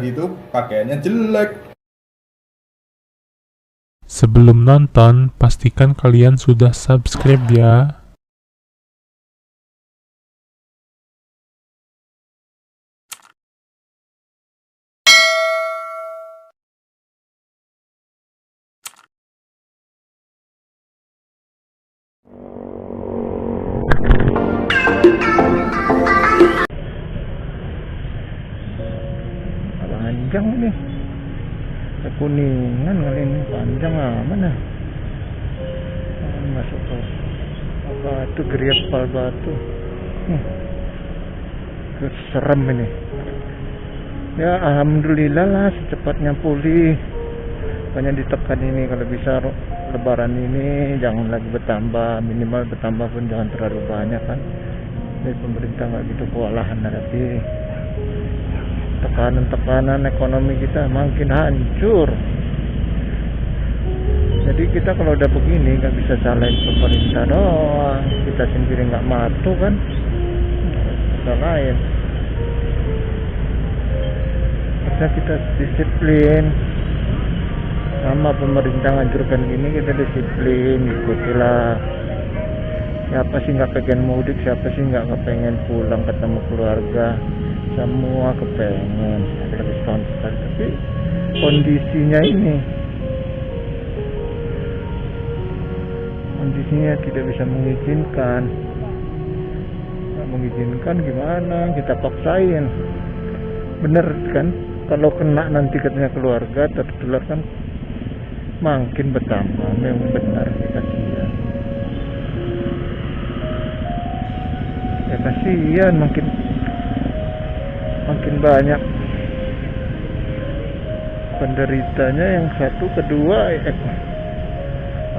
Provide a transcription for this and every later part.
gitu pakaiannya jelek. Sebelum nonton, pastikan kalian sudah subscribe ya. Panjang ini, Kuningan kali ini, panjang mana? Masuk ke batu, Geriapal batu. Serem ini. Ya alhamdulillah lah secepatnya pulih. Banyak ditekan ini, kalau bisa lebaran ini jangan lagi bertambah, minimal bertambah pun jangan terlalu banyak kan. Jadi pemerintah nggak gitu kewalahan nanti. Tekanan ekonomi kita makin hancur. Jadi kita kalau udah begini nggak bisa salahin pemerintah doang, kita sendiri nggak matu kan, salahin. Harusnya kita disiplin, sama pemerintah ngancurkan gini kita disiplin, ikutilah. Siapa sih nggak pengen mudik, siapa sih nggak pengen pulang ketemu keluarga, semua kepengen lebih spontan, tapi kondisinya tidak bisa mengizinkan. Nggak mengizinkan gimana, kita paksain. Bener kan, kalau kena nanti katanya keluarga tertular kan makin bertambah. Memang benar, kasihan. Ya kasihan, makin banyak penderitanya. Yang satu, kedua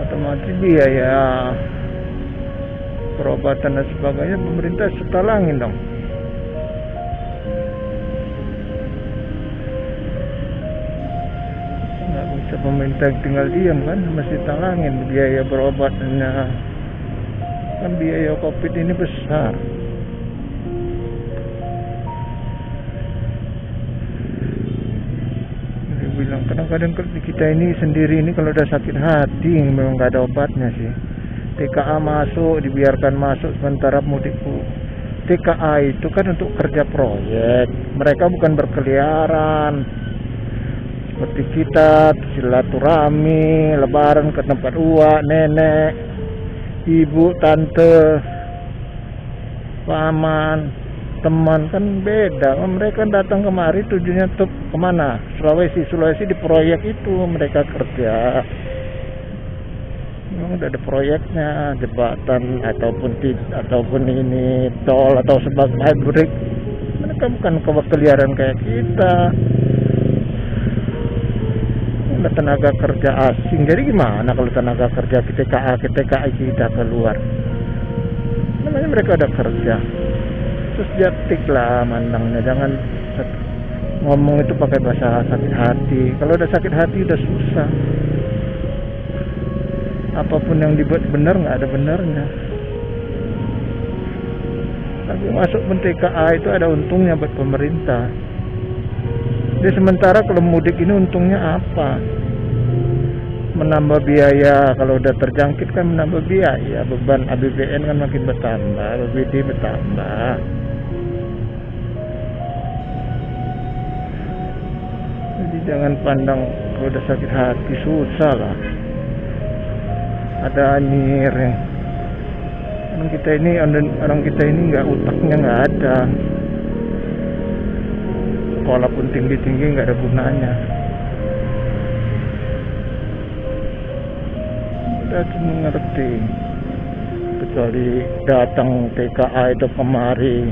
otomatis biaya perobatan dan sebagainya pemerintah setalangin dong. Nggak bisa pemerintah tinggal diam kan, mesti talangin biaya berobatnya. Kan biaya COVID ini besar. Bilang kadang-kadang kita ini sendiri ini kalau udah sakit hati memang nggak ada obatnya sih. TKA masuk, dibiarkan masuk sementara mudikku. TKA itu kan untuk kerja proyek, mereka bukan berkeliaran seperti kita silaturahmi, lebaran ke tempat uak, nenek, ibu, tante, paman, teman, kan beda. Mereka datang kemari tujuannya tuh kemana? Sulawesi di proyek itu mereka kerja. Memang udah ada proyeknya, jembatan ataupun ini tol atau sebagai hybrid. Mereka bukan keliaran kayak kita. Ada tenaga kerja asing. Jadi gimana kalau tenaga kerja TKA kita keluar? Namanya mereka ada kerja. Terus jatik lah mandangnya, jangan ngomong itu pakai bahasa sakit hati. Kalau udah sakit hati udah susah. Apapun yang dibuat benar nggak ada benarnya. Tapi masuk pun TKA itu ada untungnya buat pemerintah. Jadi sementara kalau mudik ini untungnya apa? Menambah biaya. Kalau udah terjangkit kan menambah biaya, beban APBN kan makin bertambah, BPD bertambah. Jadi jangan pandang kalau udah sakit hati susah lah. Ada anjir ya. Orang kita ini nggak, otaknya nggak ada. Walaupun tinggi nggak ada gunanya. Udah mengerti. Kecuali datang TKA itu kemari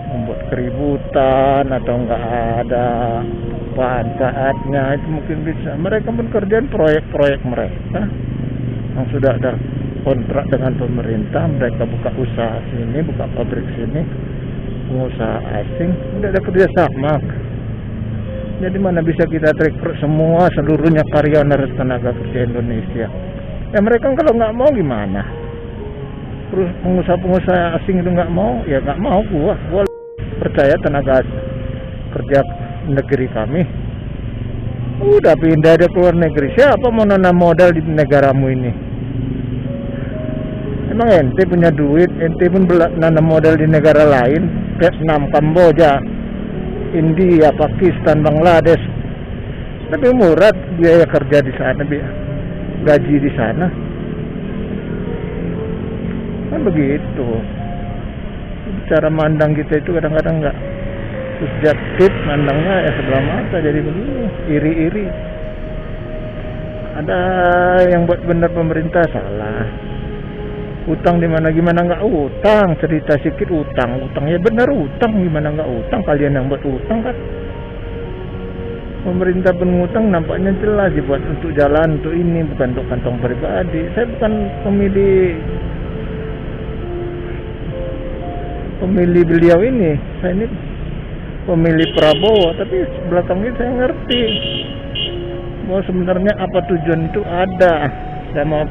membuat keributan atau nggak ada manfaatnya, itu mungkin bisa. Mereka pun kerjaan proyek-proyek mereka yang sudah ada kontrak dengan pemerintah. Mereka buka usaha sini, buka pabrik sini, pengusaha asing, udah ada kerjasama. Jadi mana bisa kita rekrut seluruhnya karyawan dari tenaga kerja Indonesia? Ya mereka kalau nggak mau gimana? Terus pengusaha asing itu nggak mau, ya nggak mau. Gua percaya tenaga kerja negeri kami. Udah pindah dia keluar negeri. Siapa mau nanam modal di negaramu ini? Emang ente punya duit, ente pun nanam modal di negara lain, Vietnam, Kamboja, India, Pakistan, Bangladesh. Tapi murah biaya kerja di sana, gaji di sana. Kan begitu. Cara mandang kita itu kadang-kadang nggak subjektif, mandangnya ya sebelah mata, jadi begini, iri-iri. Ada yang buat benar pemerintah salah. Utang di mana gimana nggak utang, cerita sedikit utang ya benar utang, gimana nggak utang, kalian yang buat utang kan. Pemerintah pengutang nampaknya jelas dibuat untuk jalan, untuk ini, bukan untuk kantong pribadi. Saya bukan pemilih beliau ini, saya ini pemilih Prabowo, tapi belakangnya saya ngerti bahwa sebenarnya apa tujuan itu ada. Saya mau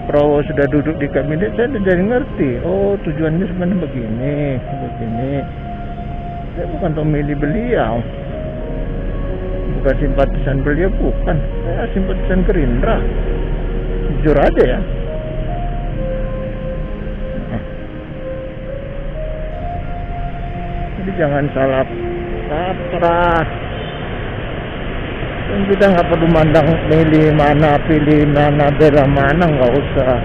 Prabowo sudah duduk di kabinet, saya sudah jadi ngerti. Oh, tujuannya sebenarnya begini. Saya bukan pemilih beliau, bukan simpatisan beliau, bukan. Saya simpatisan Gerindra, jujur aja ya. Jadi jangan salah kaprah. Dan kita nggak perlu mandang pilih mana, bela mana, nggak usah.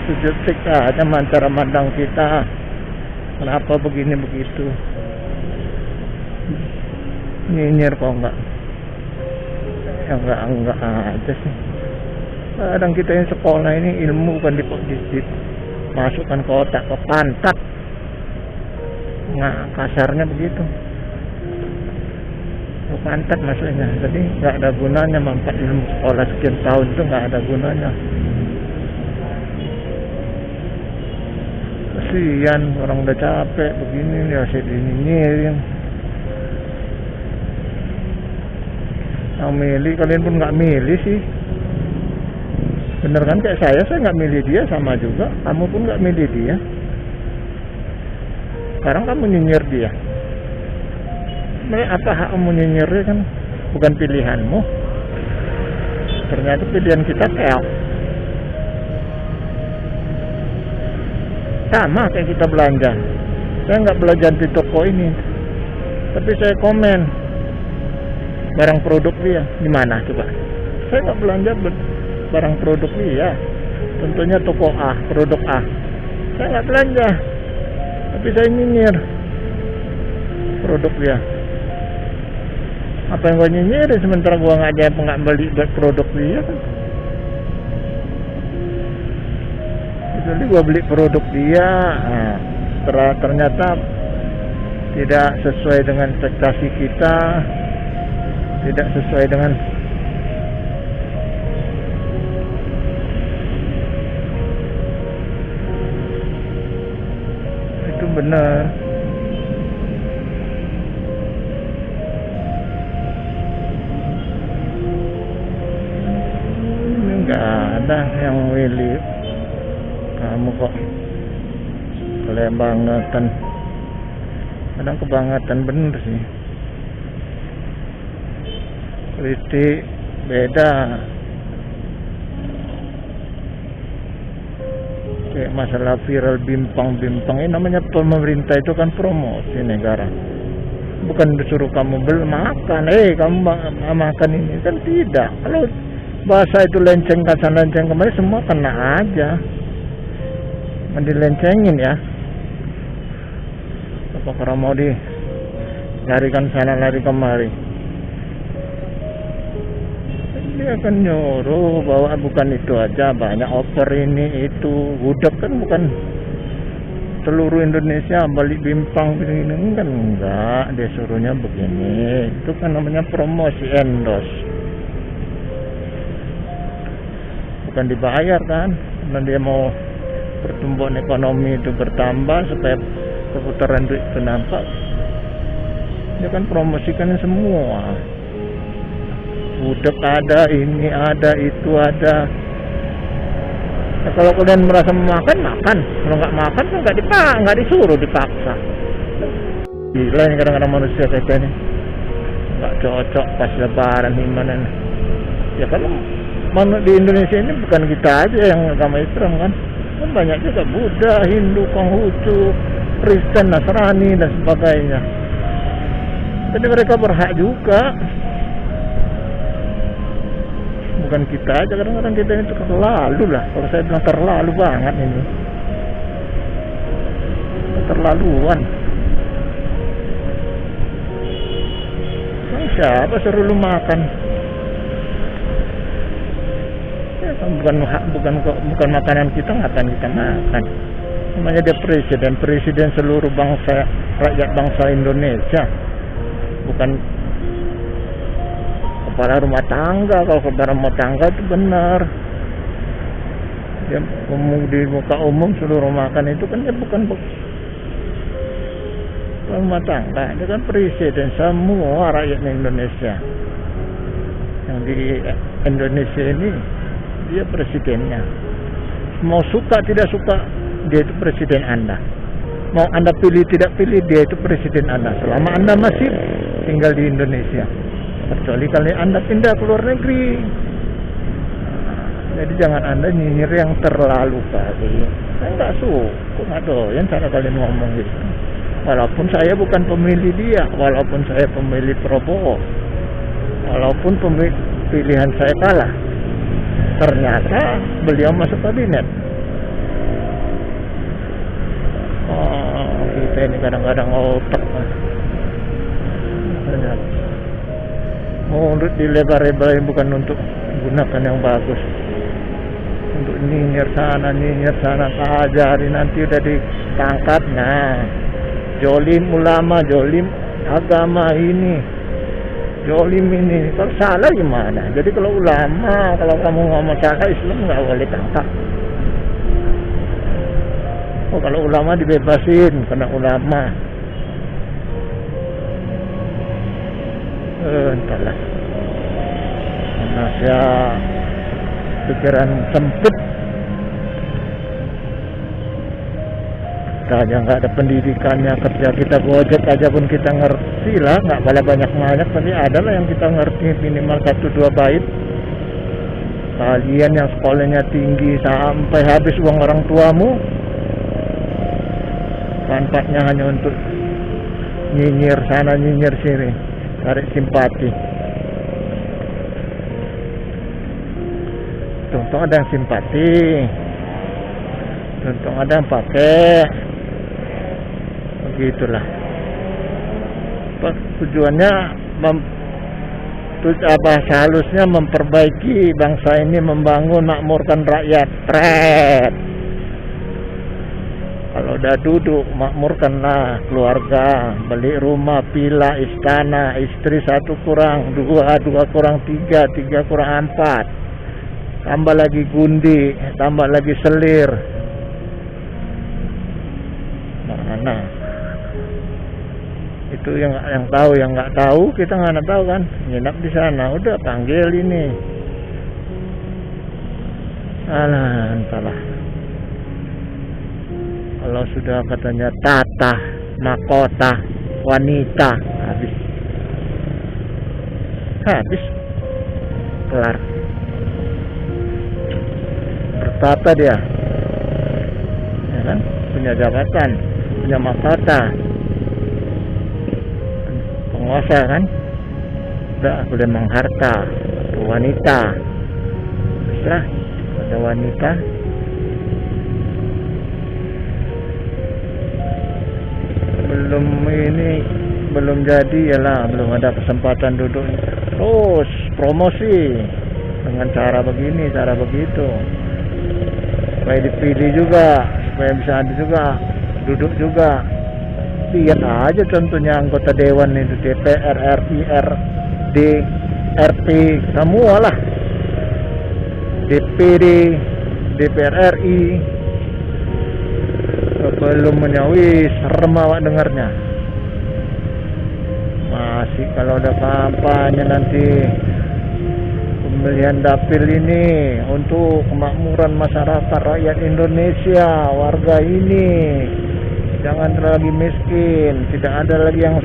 Subjektif aja cara mandang kita. Kenapa begini begitu? Nyinyir kok enggak? Ya enggak aja sih. Kadang kita yang sekolah ini ilmu bukan masukkan ke otak, ke pantat. Nah, kasarnya begitu. Pantat maksudnya. Jadi nggak ada gunanya manfaat ilmu sekolah sekian tahun itu, nggak ada gunanya. Kasihan orang udah capek begini ya, saya dinyinyirin. Yang milih, kalian pun nggak milih sih. Bener kan kayak saya nggak milih dia, sama juga. Kamu pun nggak milih dia. Sekarang kamu nyinyir dia. Apa hakmu nyinyirnya kan bukan pilihanmu. Ternyata pilihan kita keok. Sama kayak kita belanja. Saya nggak belanja di toko ini, tapi saya komen barang produk dia. Di mana coba? Saya nggak belanja barang produk dia. Tentunya toko A, produk A. Saya nggak belanja, tapi saya nyinyir produk dia. Apa yang gua nyinyir sementara gua nggak beli produk dia kan? Jadi gua beli produk dia, nah, ternyata tidak sesuai dengan ekspektasi kita, tidak sesuai dengan itu benar. Ada yang willy kamu kok kebangetan. Kadang kebangetan bener sih. Kritik beda. Kayak masalah viral bimpang ini namanya pemerintah itu kan promosi negara. Bukan disuruh kamu makan, kamu makan ini kan tidak. Kalau bahasa itu lenceng kemari semua kena aja. Dilencengin ya. Apakah mau larikan sana lari kemari. Dia akan nyuruh bahwa bukan itu aja, banyak offer ini itu. Gudeg kan bukan seluruh Indonesia balik bimpang begini kan, enggak. Dia suruhnya begini. Itu kan namanya promosi, endorse. Bukan dibayar kan, karena dia mau pertumbuhan ekonomi itu bertambah supaya perputaran duit itu nampak. Dia kan promosikan semua. Gudeg ada, ini ada, itu ada. Nah, kalau kalian merasa makan, kalau nggak makan kan nggak disuruh, dipaksa. Gila ini kadang-kadang manusia kayak ini. nggak cocok pas lebaran gimana. Ya kalau di Indonesia ini bukan kita aja yang agama Islam kan banyak juga Buddha, Hindu, Konghucu, Kristen, Nasrani dan sebagainya. Jadi mereka berhak juga. Bukan kita aja, kadang-kadang kita itu terlalu lah. Kalau saya bilang terlalu banget ini. Keterlaluan. Siapa suruh lu makan? Ya, bukan makanan kita, ngapain kita makan? Namanya dia presiden seluruh bangsa, rakyat bangsa Indonesia. Bukan kepala rumah tangga. Kalau kepala rumah tangga itu benar. Dia di muka umum seluruh makan itu kan dia bukan rumah tangga, dia kan presiden semua rakyat Indonesia. Yang di Indonesia ini dia presidennya. Mau suka tidak suka dia itu presiden Anda. Mau Anda pilih tidak pilih dia itu presiden Anda. Selama Anda masih tinggal di Indonesia. Kecuali kalau Anda pindah ke luar negeri. Jadi jangan Anda nyinyir yang terlalu kali. Saya nggak suka, nggak doyan cara kalian ngomong gitu. Walaupun saya bukan pemilih dia, walaupun saya pemilih Prabowo, walaupun pilihan saya kalah, ternyata beliau masuk kabinet. Oh, kita ini kadang-kadang otak. Mulut dilebar-lebarin bukan untuk gunakan yang bagus. Untuk nyinyir sana, ajari nanti udah ditangkap. Nah, jolim ulama, jolim agama ini, jolim ini. Kalau salah gimana? Jadi kalau ulama, kalau kamu ngomong salah, Islam nggak boleh tangkap. Oh, kalau ulama dibebasin karena ulama. Entahlah. Karena saya pikiran sempit. Aja nggak ada pendidikannya, kerja kita gojek aja pun kita ngerti lah, nggak banyak tapi ada lah yang kita ngerti minimal 1-2 bait. Kalian yang sekolahnya tinggi sampai habis uang orang tuamu, manfaatnya hanya untuk nyinyir sana nyinyir sini, tarik simpati. Untung ada yang simpati, untung ada yang pakai. Begitulah. Tujuannya bahasa halusnya memperbaiki bangsa ini, membangun, makmurkan rakyat. Kalau udah duduk, makmurkanlah keluarga, beli rumah, villa, istana, istri 1 kurang 2, 2 kurang 3, 3 kurang 4, tambah lagi gundi, tambah lagi selir. Mana? Itu yang tahu, yang nggak tahu kita nggak tahu kan, nginap di sana udah panggil ini. Alah, entahlah. Kalau sudah katanya tata, mahkota, wanita, habis kelar. Bertata dia, ya kan, punya jabatan, punya mahkota, penguasa kan, udah boleh mengharta. Wanita bisa ada wanita, belum jadi ya lah, belum ada kesempatan duduk terus promosi dengan cara begini cara begitu supaya dipilih juga, supaya bisa ada juga duduk juga. Lihat aja contohnya anggota dewan itu, DPR, RI, RD, RT, semua lah, DPD, DPR RI. Belum menyawis, serem awak dengarnya. Masih kalau udah kampanye nanti pemilihan dapil ini untuk kemakmuran masyarakat rakyat Indonesia, warga ini jangan lagi miskin, tidak ada lagi yang